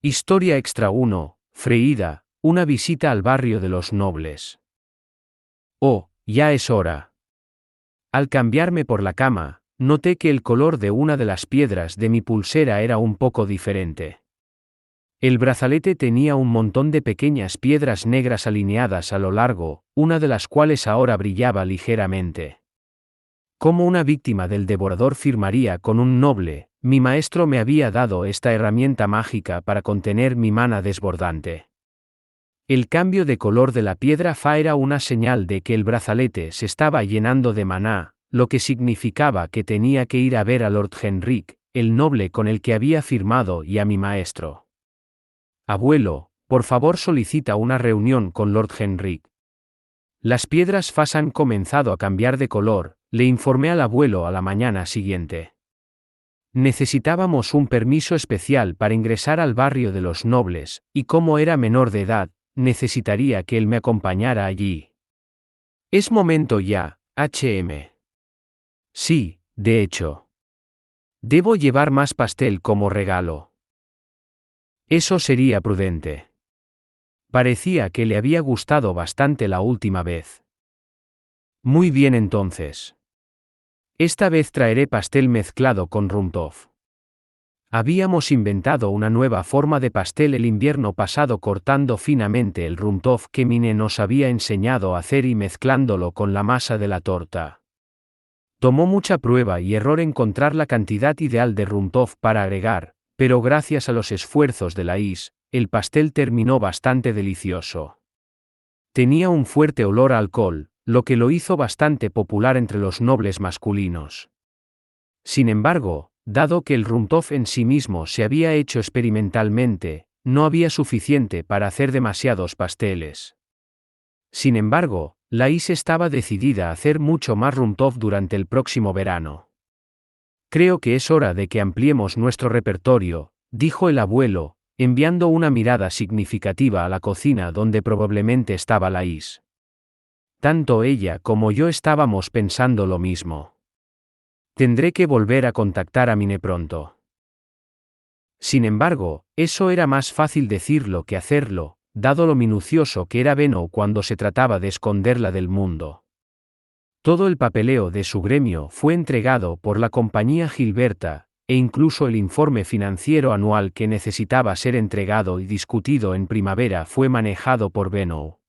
Historia extra 1, Freída, una visita al barrio de los nobles. Oh, ya es hora. Al cambiarme por la cama, noté que el color de una de las piedras de mi pulsera era un poco diferente. El brazalete tenía un montón de pequeñas piedras negras alineadas a lo largo, una de las cuales ahora brillaba ligeramente. Como una víctima del devorador firmaría con un noble, mi maestro me había dado esta herramienta mágica para contener mi mana desbordante. El cambio de color de la piedra Fa era una señal de que el brazalete se estaba llenando de maná, lo que significaba que tenía que ir a ver a Lord Henrik, el noble con el que había firmado, y a mi maestro. Abuelo, por favor solicita una reunión con Lord Henrik. Las piedras Fa han comenzado a cambiar de color, le informé al abuelo a la mañana siguiente. Necesitábamos un permiso especial para ingresar al barrio de los nobles, y como era menor de edad, necesitaría que él me acompañara allí. Es momento ya, HM. Sí, de hecho. Debo llevar más pastel como regalo. Eso sería prudente. Parecía que le había gustado bastante la última vez. Muy bien entonces. Esta vez traeré pastel mezclado con rumtoff. Habíamos inventado una nueva forma de pastel el invierno pasado cortando finamente el rumtoff que Mine nos había enseñado a hacer y mezclándolo con la masa de la torta. Tomó mucha prueba y error encontrar la cantidad ideal de rumtoff para agregar, pero gracias a los esfuerzos de Laís, el pastel terminó bastante delicioso. Tenía un fuerte olor a alcohol, lo que lo hizo bastante popular entre los nobles masculinos. Sin embargo, dado que el rumtoff en sí mismo se había hecho experimentalmente, no había suficiente para hacer demasiados pasteles. Sin embargo, Laís estaba decidida a hacer mucho más rumtoff durante el próximo verano. Creo que es hora de que ampliemos nuestro repertorio, dijo el abuelo, enviando una mirada significativa a la cocina donde probablemente estaba Laís. Tanto ella como yo estábamos pensando lo mismo. Tendré que volver a contactar a Mine pronto. Sin embargo, eso era más fácil decirlo que hacerlo, dado lo minucioso que era Benno cuando se trataba de esconderla del mundo. Todo el papeleo de su gremio fue entregado por la compañía Gilberta, e incluso el informe financiero anual que necesitaba ser entregado y discutido en primavera fue manejado por Benno.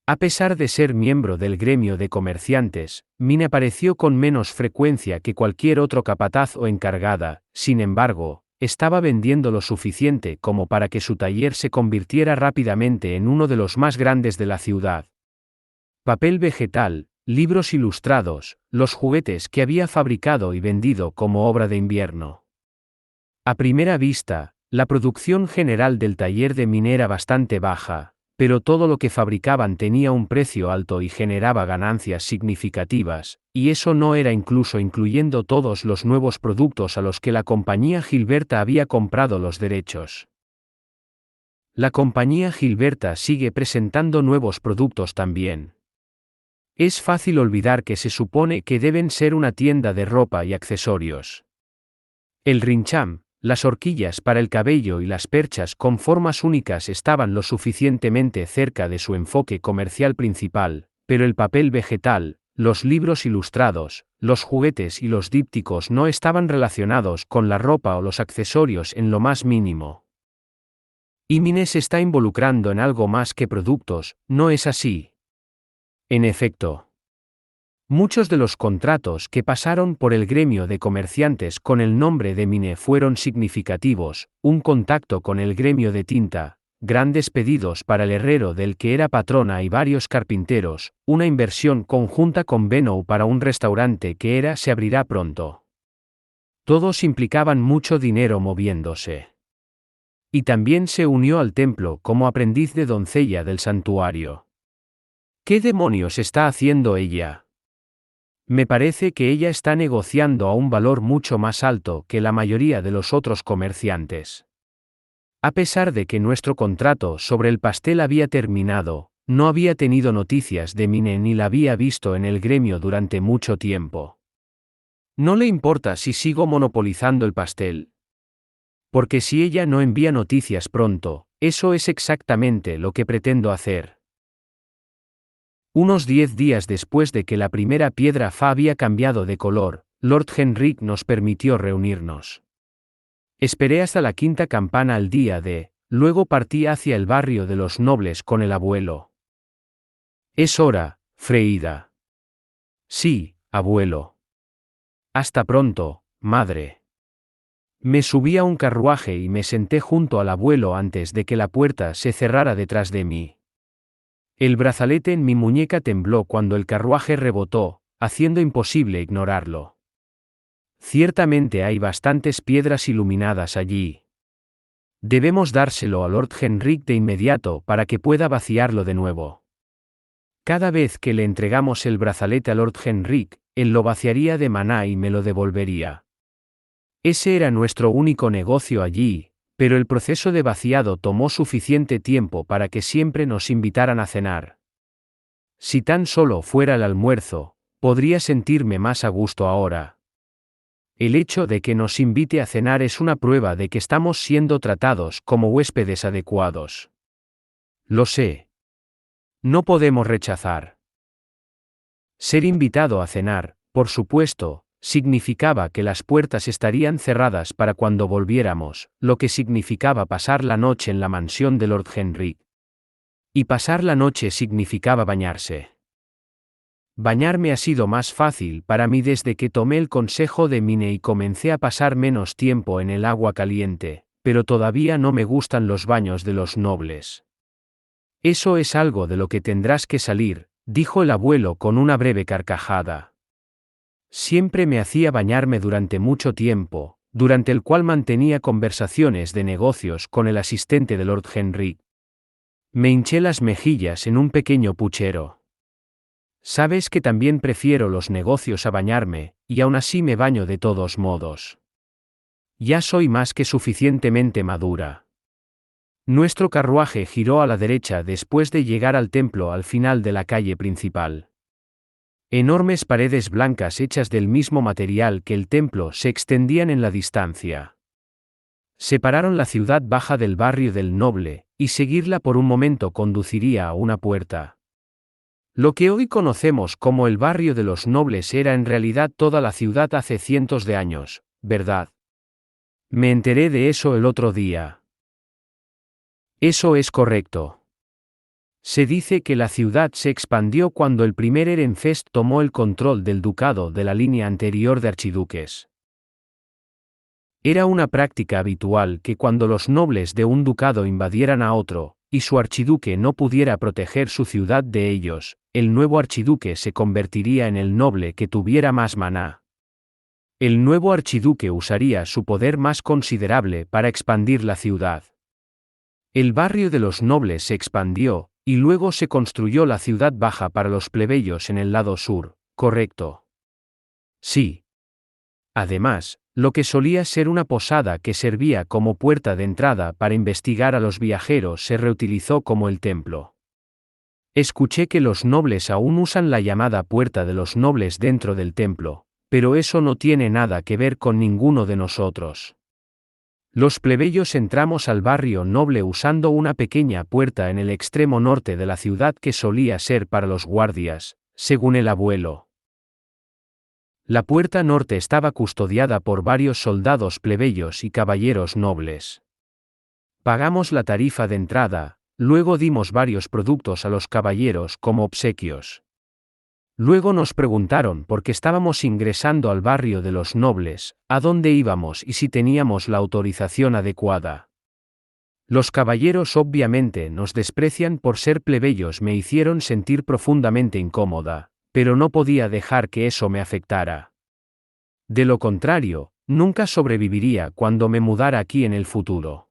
A pesar de ser miembro del gremio de comerciantes, Mine apareció con menos frecuencia que cualquier otro capataz o encargada, sin embargo, estaba vendiendo lo suficiente como para que su taller se convirtiera rápidamente en uno de los más grandes de la ciudad. Papel vegetal, libros ilustrados, los juguetes que había fabricado y vendido como obra de invierno. A primera vista, la producción general del taller de Mine era bastante baja, pero todo lo que fabricaban tenía un precio alto y generaba ganancias significativas, y eso no era incluso incluyendo todos los nuevos productos a los que la compañía Gilberta había comprado los derechos. La compañía Gilberta sigue presentando nuevos productos también. Es fácil olvidar que se supone que deben ser una tienda de ropa y accesorios. El rincham, las horquillas para el cabello y las perchas con formas únicas estaban lo suficientemente cerca de su enfoque comercial principal, pero el papel vegetal, los libros ilustrados, los juguetes y los dípticos no estaban relacionados con la ropa o los accesorios en lo más mínimo. Y Mine se está involucrando en algo más que productos, ¿no es así? En efecto. Muchos de los contratos que pasaron por el gremio de comerciantes con el nombre de Mine fueron significativos, un contacto con el gremio de tinta, grandes pedidos para el herrero del que era patrona y varios carpinteros, una inversión conjunta con Benno para un restaurante que se abrirá pronto. Todos implicaban mucho dinero moviéndose. Y también se unió al templo como aprendiz de doncella del santuario. ¿Qué demonios está haciendo ella? Me parece que ella está negociando a un valor mucho más alto que la mayoría de los otros comerciantes. A pesar de que nuestro contrato sobre el pastel había terminado, no había tenido noticias de Mine ni la había visto en el gremio durante mucho tiempo. ¿No le importa si sigo monopolizando el pastel? Porque si ella no envía noticias pronto, eso es exactamente lo que pretendo hacer. Unos 10 días después de que la primera piedra Fa había cambiado de color, Lord Henrik nos permitió reunirnos. Esperé hasta la quinta campana al día de, luego partí hacia el barrio de los nobles con el abuelo. Es hora, Freída. Sí, abuelo. Hasta pronto, madre. Me subí a un carruaje y me senté junto al abuelo antes de que la puerta se cerrara detrás de mí. El brazalete en mi muñeca tembló cuando el carruaje rebotó, haciendo imposible ignorarlo. Ciertamente hay bastantes piedras iluminadas allí. Debemos dárselo a Lord Henrik de inmediato para que pueda vaciarlo de nuevo. Cada vez que le entregamos el brazalete a Lord Henrik, él lo vaciaría de maná y me lo devolvería. Ese era nuestro único negocio allí, pero el proceso de vaciado tomó suficiente tiempo para que siempre nos invitaran a cenar. Si tan solo fuera el almuerzo, podría sentirme más a gusto ahora. El hecho de que nos invite a cenar es una prueba de que estamos siendo tratados como huéspedes adecuados. Lo sé. No podemos rechazar. Ser invitado a cenar, por supuesto, significaba que las puertas estarían cerradas para cuando volviéramos, lo que significaba pasar la noche en la mansión de Lord Henrik. Y pasar la noche significaba bañarse. Bañarme ha sido más fácil para mí desde que tomé el consejo de Mine y comencé a pasar menos tiempo en el agua caliente, pero todavía no me gustan los baños de los nobles. Eso es algo de lo que tendrás que salir, dijo el abuelo con una breve carcajada. Siempre me hacía bañarme durante mucho tiempo, durante el cual mantenía conversaciones de negocios con el asistente de Lord Henrik. Me hinché las mejillas en un pequeño puchero. Sabes que también prefiero los negocios a bañarme, y aún así me baño de todos modos. Ya soy más que suficientemente madura. Nuestro carruaje giró a la derecha después de llegar al templo al final de la calle principal. Enormes paredes blancas hechas del mismo material que el templo se extendían en la distancia. Separaron la ciudad baja del barrio del Noble, y seguirla por un momento conduciría a una puerta. Lo que hoy conocemos como el barrio de los nobles era en realidad toda la ciudad hace cientos de años, ¿verdad? Me enteré de eso el otro día. Eso es correcto. Se dice que la ciudad se expandió cuando el primer Ehrenfest tomó el control del ducado de la línea anterior de archiduques. Era una práctica habitual que cuando los nobles de un ducado invadieran a otro, y su archiduque no pudiera proteger su ciudad de ellos, el nuevo archiduque se convertiría en el noble que tuviera más maná. El nuevo archiduque usaría su poder más considerable para expandir la ciudad. El barrio de los nobles se expandió, y luego se construyó la ciudad baja para los plebeyos en el lado sur, ¿correcto? Sí. Además, lo que solía ser una posada que servía como puerta de entrada para investigar a los viajeros se reutilizó como el templo. Escuché que los nobles aún usan la llamada puerta de los nobles dentro del templo, pero eso no tiene nada que ver con ninguno de nosotros. Los plebeyos entramos al barrio noble usando una pequeña puerta en el extremo norte de la ciudad que solía ser para los guardias, según el abuelo. La puerta norte estaba custodiada por varios soldados plebeyos y caballeros nobles. Pagamos la tarifa de entrada, luego dimos varios productos a los caballeros como obsequios. Luego nos preguntaron por qué estábamos ingresando al barrio de los nobles, a dónde íbamos y si teníamos la autorización adecuada. Los caballeros obviamente nos desprecian por ser plebeyos, me hicieron sentir profundamente incómoda, pero no podía dejar que eso me afectara. De lo contrario, nunca sobreviviría cuando me mudara aquí en el futuro.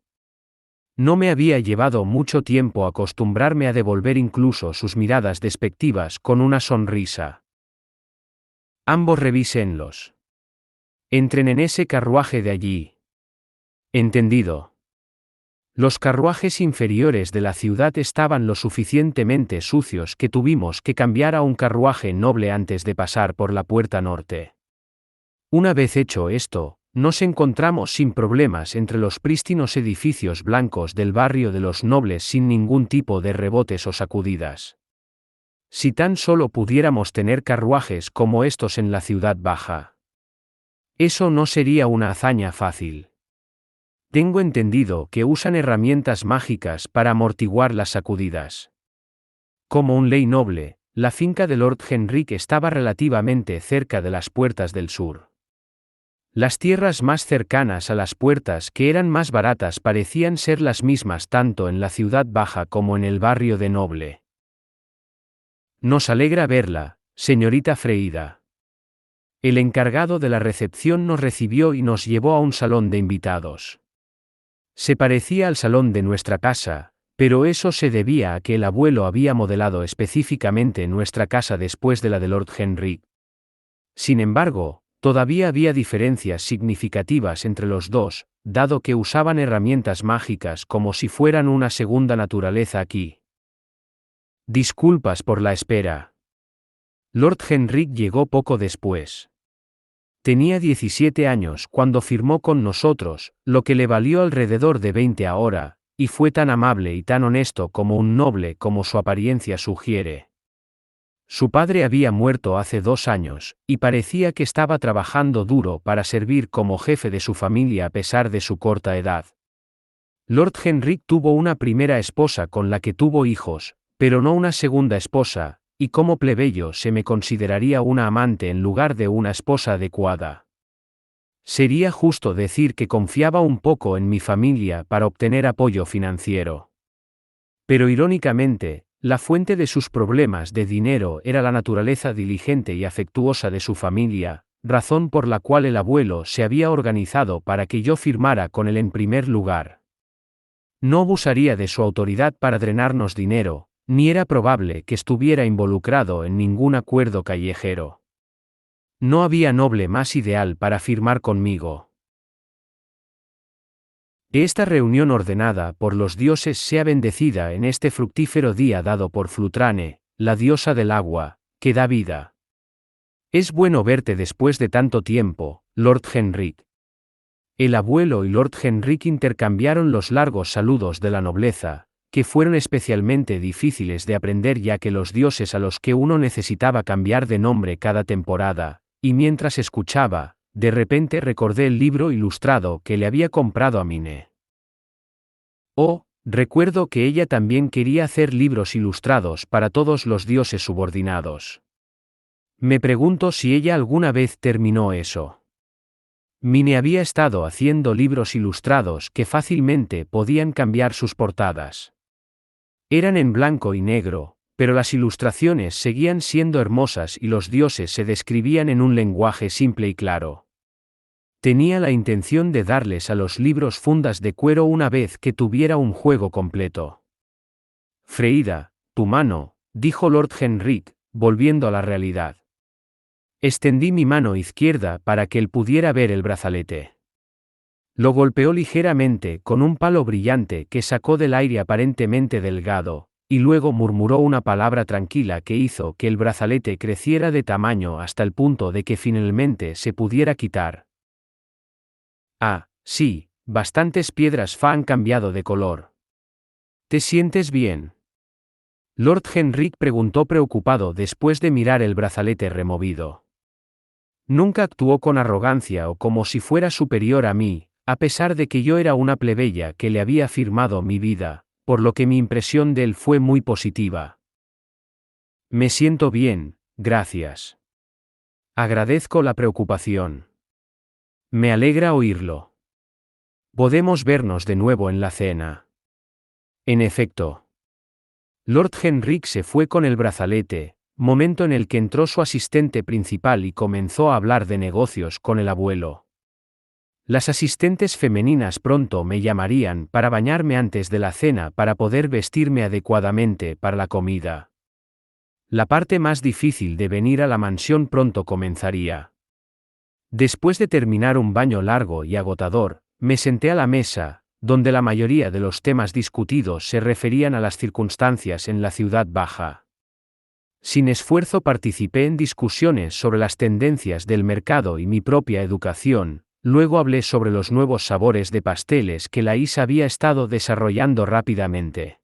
No me había llevado mucho tiempo acostumbrarme a devolver incluso sus miradas despectivas con una sonrisa. Ambos revísenlos. Entren en ese carruaje de allí. Entendido. Los carruajes inferiores de la ciudad estaban lo suficientemente sucios que tuvimos que cambiar a un carruaje noble antes de pasar por la puerta norte. Una vez hecho esto, nos encontramos sin problemas entre los prístinos edificios blancos del barrio de los nobles sin ningún tipo de rebotes o sacudidas. Si tan solo pudiéramos tener carruajes como estos en la ciudad baja. Eso no sería una hazaña fácil. Tengo entendido que usan herramientas mágicas para amortiguar las sacudidas. Como un ley noble, la finca de Lord Henrik estaba relativamente cerca de las puertas del sur. Las tierras más cercanas a las puertas que eran más baratas parecían ser las mismas tanto en la ciudad baja como en el barrio de Noble. Nos alegra verla, señorita Freida. El encargado de la recepción nos recibió y nos llevó a un salón de invitados. Se parecía al salón de nuestra casa, pero eso se debía a que el abuelo había modelado específicamente nuestra casa después de la de Lord Henrik. Sin embargo, todavía había diferencias significativas entre los dos, dado que usaban herramientas mágicas como si fueran una segunda naturaleza aquí. Disculpas por la espera. Lord Henrik llegó poco después. Tenía 17 años cuando firmó con nosotros, lo que le valió alrededor de 20 ahora, y fue tan amable y tan honesto como un noble como su apariencia sugiere. Su padre había muerto hace 2 años, y parecía que estaba trabajando duro para servir como jefe de su familia a pesar de su corta edad. Lord Henrik tuvo una primera esposa con la que tuvo hijos, pero no una segunda esposa, y como plebeyo se me consideraría una amante en lugar de una esposa adecuada. Sería justo decir que confiaba un poco en mi familia para obtener apoyo financiero. Pero irónicamente, la fuente de sus problemas de dinero era la naturaleza diligente y afectuosa de su familia, razón por la cual el abuelo se había organizado para que yo firmara con él en primer lugar. No abusaría de su autoridad para drenarnos dinero, ni era probable que estuviera involucrado en ningún acuerdo callejero. No había noble más ideal para firmar conmigo. Que esta reunión ordenada por los dioses sea bendecida en este fructífero día dado por Flutrane, la diosa del agua, que da vida. Es bueno verte después de tanto tiempo, Lord Henrik. El abuelo y Lord Henrik intercambiaron los largos saludos de la nobleza, que fueron especialmente difíciles de aprender ya que los dioses a los que uno necesitaba cambiar de nombre cada temporada, y mientras escuchaba, de repente recordé el libro ilustrado que le había comprado a Mine. Oh, recuerdo que ella también quería hacer libros ilustrados para todos los dioses subordinados. Me pregunto si ella alguna vez terminó eso. Mine había estado haciendo libros ilustrados que fácilmente podían cambiar sus portadas. Eran en blanco y negro, pero las ilustraciones seguían siendo hermosas y los dioses se describían en un lenguaje simple y claro. Tenía la intención de darles a los libros fundas de cuero una vez que tuviera un juego completo. Freida, tu mano, dijo Lord Henrik, volviendo a la realidad. Extendí mi mano izquierda para que él pudiera ver el brazalete. Lo golpeó ligeramente con un palo brillante que sacó del aire aparentemente delgado, y luego murmuró una palabra tranquila que hizo que el brazalete creciera de tamaño hasta el punto de que finalmente se pudiera quitar. Ah, sí, bastantes piedras Fa han cambiado de color. ¿Te sientes bien? Lord Henrik preguntó preocupado después de mirar el brazalete removido. Nunca actuó con arrogancia o como si fuera superior a mí, a pesar de que yo era una plebeya que le había firmado mi vida, por lo que mi impresión de él fue muy positiva. Me siento bien, gracias. Agradezco la preocupación. Me alegra oírlo. Podemos vernos de nuevo en la cena. En efecto. Lord Henrik se fue con el brazalete, momento en el que entró su asistente principal y comenzó a hablar de negocios con el abuelo. Las asistentes femeninas pronto me llamarían para bañarme antes de la cena para poder vestirme adecuadamente para la comida. La parte más difícil de venir a la mansión pronto comenzaría. Después de terminar un baño largo y agotador, me senté a la mesa, donde la mayoría de los temas discutidos se referían a las circunstancias en la ciudad baja. Sin esfuerzo participé en discusiones sobre las tendencias del mercado y mi propia educación, luego hablé sobre los nuevos sabores de pasteles que Laís había estado desarrollando rápidamente.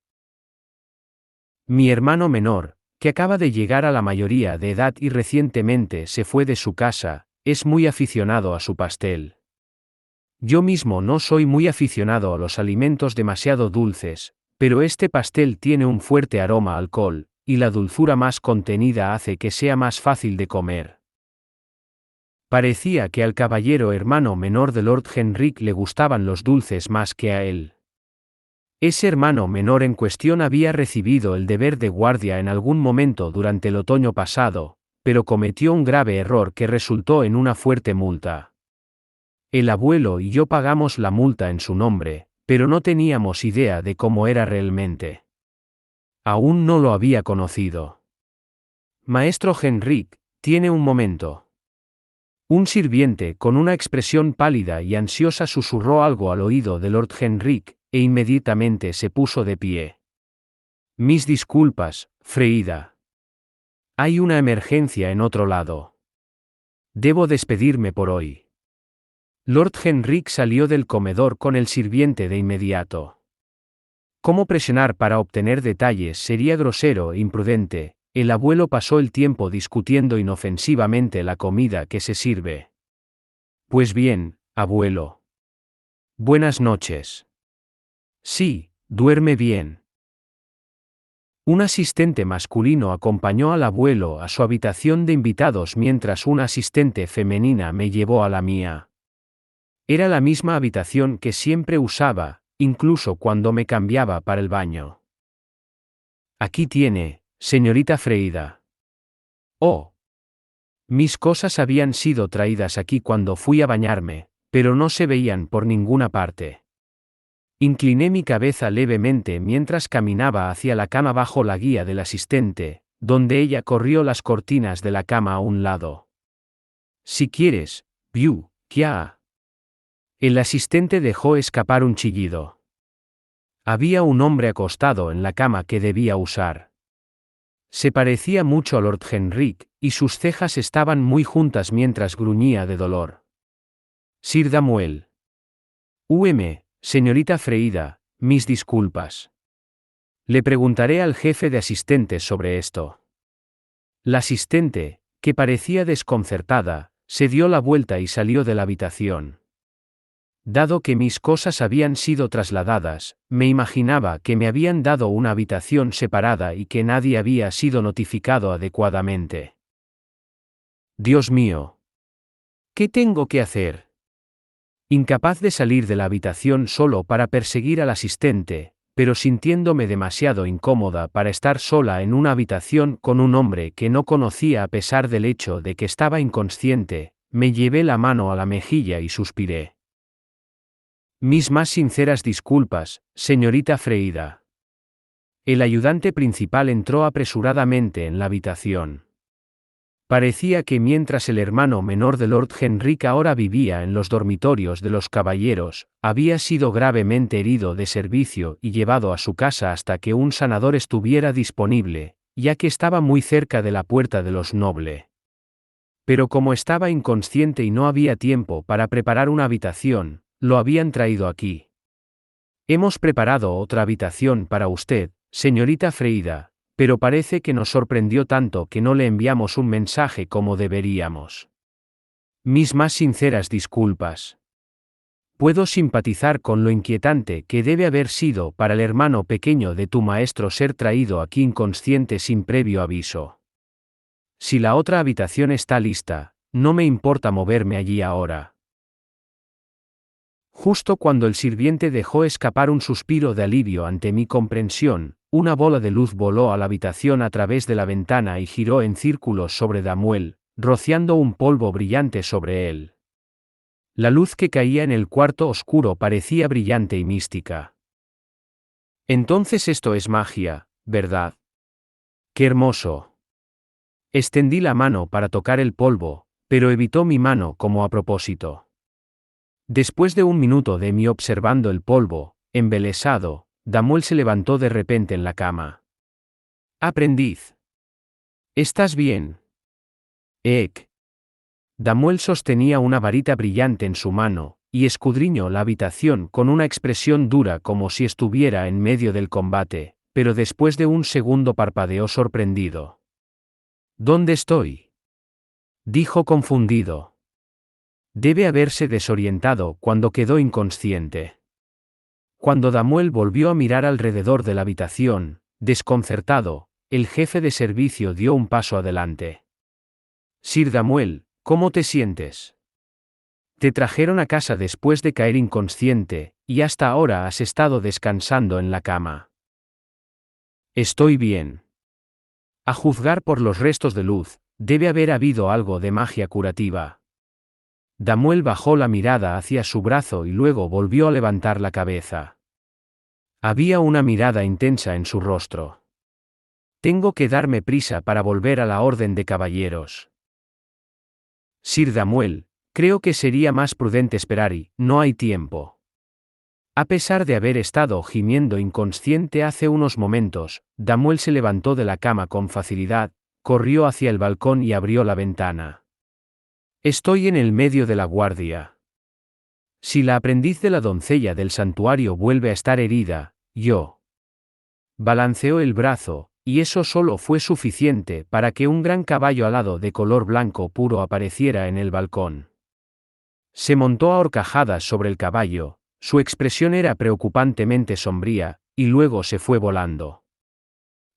Mi hermano menor, que acaba de llegar a la mayoría de edad y recientemente se fue de su casa, es muy aficionado a su pastel. Yo mismo no soy muy aficionado a los alimentos demasiado dulces, pero este pastel tiene un fuerte aroma a alcohol, y la dulzura más contenida hace que sea más fácil de comer. Parecía que al caballero hermano menor de Lord Henrik le gustaban los dulces más que a él. Ese hermano menor en cuestión había recibido el deber de guardia en algún momento durante el otoño pasado, pero cometió un grave error que resultó en una fuerte multa. El abuelo y yo pagamos la multa en su nombre, pero no teníamos idea de cómo era realmente. Aún no lo había conocido. Maestro Henrik, tiene un momento. Un sirviente con una expresión pálida y ansiosa susurró algo al oído de Lord Henrik, e inmediatamente se puso de pie. Mis disculpas, Freida. Hay una emergencia en otro lado. Debo despedirme por hoy. Lord Henrik salió del comedor con el sirviente de inmediato. Cómo presionar para obtener detalles sería grosero e imprudente. El abuelo pasó el tiempo discutiendo inofensivamente la comida que se sirve. Pues bien, abuelo. Buenas noches. Sí, duerme bien. Un asistente masculino acompañó al abuelo a su habitación de invitados mientras una asistente femenina me llevó a la mía. Era la misma habitación que siempre usaba, incluso cuando me cambiaba para el baño. Aquí tiene, señorita Freida. Oh. Mis cosas habían sido traídas aquí cuando fui a bañarme, pero no se veían por ninguna parte. Incliné mi cabeza levemente mientras caminaba hacia la cama bajo la guía del asistente, donde ella corrió las cortinas de la cama a un lado. Si quieres, Biu, ya. El asistente dejó escapar un chillido. Había un hombre acostado en la cama que debía usar. Se parecía mucho a Lord Henrik, y sus cejas estaban muy juntas mientras gruñía de dolor. Sir Damuel. Señorita Freida, mis disculpas. Le preguntaré al jefe de asistentes sobre esto. La asistente, que parecía desconcertada, se dio la vuelta y salió de la habitación. Dado que mis cosas habían sido trasladadas, me imaginaba que me habían dado una habitación separada y que nadie había sido notificado adecuadamente. Dios mío. ¿Qué tengo que hacer? Incapaz de salir de la habitación solo para perseguir al asistente, pero sintiéndome demasiado incómoda para estar sola en una habitación con un hombre que no conocía a pesar del hecho de que estaba inconsciente, me llevé la mano a la mejilla y suspiré. Mis más sinceras disculpas, señorita Freida. El ayudante principal entró apresuradamente en la habitación. Parecía que mientras el hermano menor de Lord Henrik ahora vivía en los dormitorios de los caballeros, había sido gravemente herido de servicio y llevado a su casa hasta que un sanador estuviera disponible, ya que estaba muy cerca de la puerta de los nobles. Pero como estaba inconsciente y no había tiempo para preparar una habitación, lo habían traído aquí. Hemos preparado otra habitación para usted, señorita Freida, pero parece que nos sorprendió tanto que no le enviamos un mensaje como deberíamos. Mis más sinceras disculpas. Puedo simpatizar con lo inquietante que debe haber sido para el hermano pequeño de tu maestro ser traído aquí inconsciente sin previo aviso. Si la otra habitación está lista, no me importa moverme allí ahora. Justo cuando el sirviente dejó escapar un suspiro de alivio ante mi comprensión, una bola de luz voló a la habitación a través de la ventana y giró en círculos sobre Damuel, rociando un polvo brillante sobre él. La luz que caía en el cuarto oscuro parecía brillante y mística. Entonces esto es magia, ¿verdad? ¡Qué hermoso! Extendí la mano para tocar el polvo, pero evitó mi mano como a propósito. Después de un minuto de mí observando el polvo, embelesado, Damuel se levantó de repente en la cama. Aprendiz. ¿Estás bien? Ek. Damuel sostenía una varita brillante en su mano, y escudriñó la habitación con una expresión dura como si estuviera en medio del combate, pero después de un segundo parpadeó sorprendido. ¿Dónde estoy?, dijo confundido. Debe haberse desorientado cuando quedó inconsciente. Cuando Damuel volvió a mirar alrededor de la habitación, desconcertado, el jefe de servicio dio un paso adelante. Sir Damuel, ¿cómo te sientes? Te trajeron a casa después de caer inconsciente, y hasta ahora has estado descansando en la cama. Estoy bien. A juzgar por los restos de luz, debe haber habido algo de magia curativa. Damuel bajó la mirada hacia su brazo y luego volvió a levantar la cabeza. Había una mirada intensa en su rostro. Tengo que darme prisa para volver a la Orden de Caballeros. Sir Damuel, creo que sería más prudente esperar y no hay tiempo. A pesar de haber estado gimiendo inconsciente hace unos momentos, Damuel se levantó de la cama con facilidad, corrió hacia el balcón y abrió la ventana. Estoy en el medio de la guardia. Si la aprendiz de la doncella del santuario vuelve a estar herida, yo. Balanceó el brazo, y eso solo fue suficiente para que un gran caballo alado de color blanco puro apareciera en el balcón. Se montó a horcajadas sobre el caballo, su expresión era preocupantemente sombría, y luego se fue volando.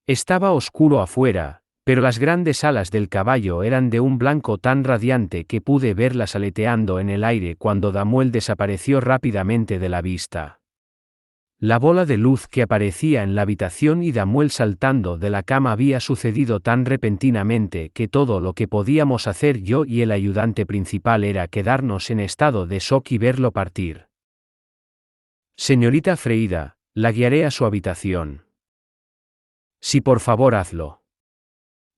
Estaba oscuro afuera, pero las grandes alas del caballo eran de un blanco tan radiante que pude verlas aleteando en el aire cuando Damuel desapareció rápidamente de la vista. La bola de luz que aparecía en la habitación y Damuel saltando de la cama había sucedido tan repentinamente que todo lo que podíamos hacer yo y el ayudante principal era quedarnos en estado de shock y verlo partir. Señorita Freida, la guiaré a su habitación. Sí, por favor, hazlo.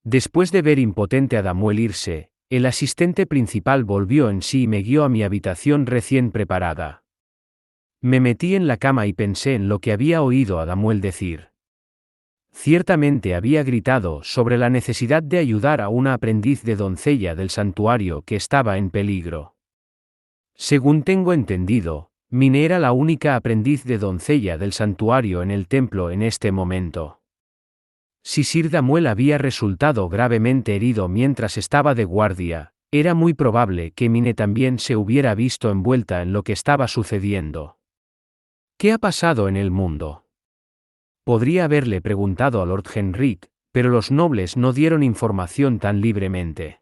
Después de ver impotente a Damuel irse, el asistente principal volvió en sí y me guió a mi habitación recién preparada. Me metí en la cama y pensé en lo que había oído a Damuel decir. Ciertamente había gritado sobre la necesidad de ayudar a una aprendiz de doncella del santuario que estaba en peligro. Según tengo entendido, Mine era la única aprendiz de doncella del santuario en el templo en este momento. Si Sir Damuel había resultado gravemente herido mientras estaba de guardia, era muy probable que Mine también se hubiera visto envuelta en lo que estaba sucediendo. ¿Qué ha pasado en el mundo? Podría haberle preguntado a Lord Henrik, pero los nobles no dieron información tan libremente.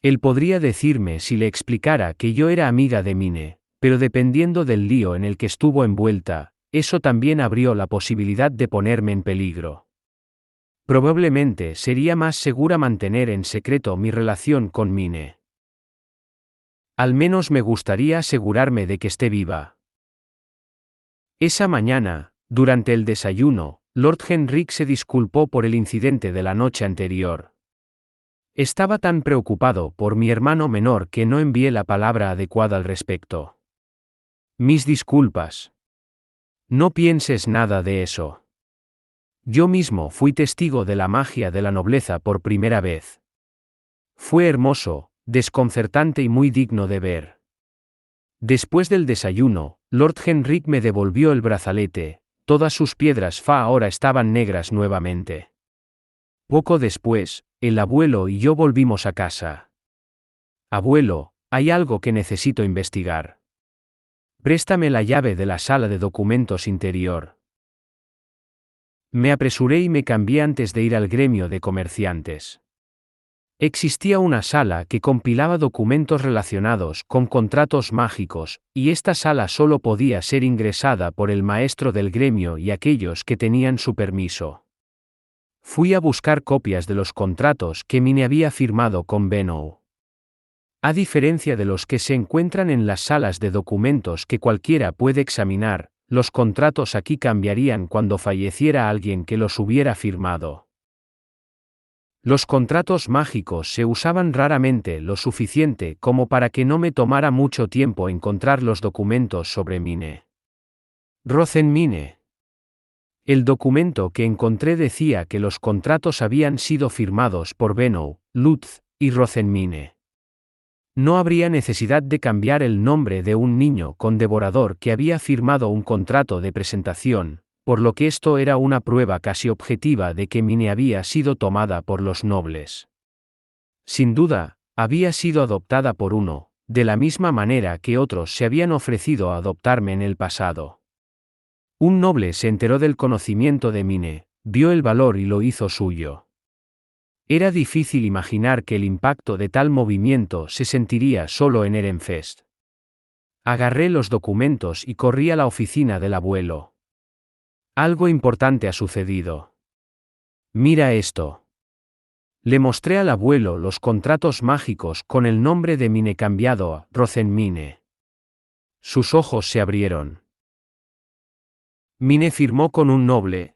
Él podría decirme si le explicara que yo era amiga de Mine, pero dependiendo del lío en el que estuvo envuelta, eso también abrió la posibilidad de ponerme en peligro. Probablemente sería más segura mantener en secreto mi relación con Mine. Al menos me gustaría asegurarme de que esté viva. Esa mañana, durante el desayuno, Lord Henrik se disculpó por el incidente de la noche anterior. Estaba tan preocupado por mi hermano menor que no envié la palabra adecuada al respecto. Mis disculpas. No pienses nada de eso. Yo mismo fui testigo de la magia de la nobleza por primera vez. Fue hermoso, desconcertante y muy digno de ver. Después del desayuno, Lord Henrik me devolvió el brazalete, todas sus piedras Fa ahora estaban negras nuevamente. Poco después, el abuelo y yo volvimos a casa. Abuelo, hay algo que necesito investigar. Préstame la llave de la sala de documentos interior. Me apresuré y me cambié antes de ir al gremio de comerciantes. Existía una sala que compilaba documentos relacionados con contratos mágicos, y esta sala solo podía ser ingresada por el maestro del gremio y aquellos que tenían su permiso. Fui a buscar copias de los contratos que Mine había firmado con Bennou. A diferencia de los que se encuentran en las salas de documentos que cualquiera puede examinar, los contratos aquí cambiarían cuando falleciera alguien que los hubiera firmado. Los contratos mágicos se usaban raramente lo suficiente como para que no me tomara mucho tiempo encontrar los documentos sobre Mine. Rozenmine. El documento que encontré decía que los contratos habían sido firmados por Bennou, Lutz y Rozenmine. No habría necesidad de cambiar el nombre de un niño con devorador que había firmado un contrato de presentación, por lo que esto era una prueba casi objetiva de que Mine había sido tomada por los nobles. Sin duda, había sido adoptada por uno, de la misma manera que otros se habían ofrecido a adoptarme en el pasado. Un noble se enteró del conocimiento de Mine, vio el valor y lo hizo suyo. Era difícil imaginar que el impacto de tal movimiento se sentiría solo en Ehrenfest. Agarré los documentos y corrí a la oficina del abuelo. Algo importante ha sucedido. Mira esto. Le mostré al abuelo los contratos mágicos con el nombre de Mine cambiado a Rosenmine. Sus ojos se abrieron. Mine firmó con un noble.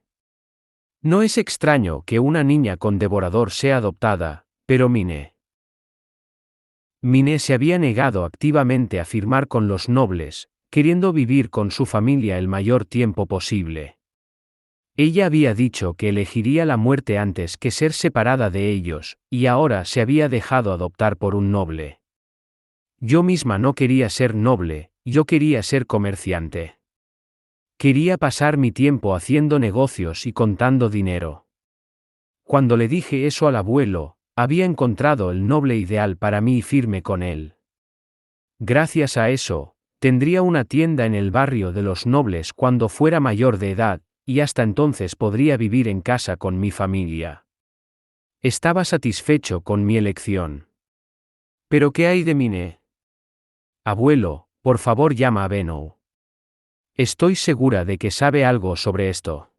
No es extraño que una niña con devorador sea adoptada, pero Mine se había negado activamente a firmar con los nobles, queriendo vivir con su familia el mayor tiempo posible. Ella había dicho que elegiría la muerte antes que ser separada de ellos, y ahora se había dejado adoptar por un noble. Yo misma no quería ser noble, yo quería ser comerciante. Quería pasar mi tiempo haciendo negocios y contando dinero. Cuando le dije eso al abuelo, había encontrado el noble ideal para mí y firme con él. Gracias a eso, tendría una tienda en el barrio de los nobles cuando fuera mayor de edad, y hasta entonces podría vivir en casa con mi familia. Estaba satisfecho con mi elección. ¿Pero qué hay de Mine? Abuelo, por favor llama a Benno. Estoy segura de que sabe algo sobre esto.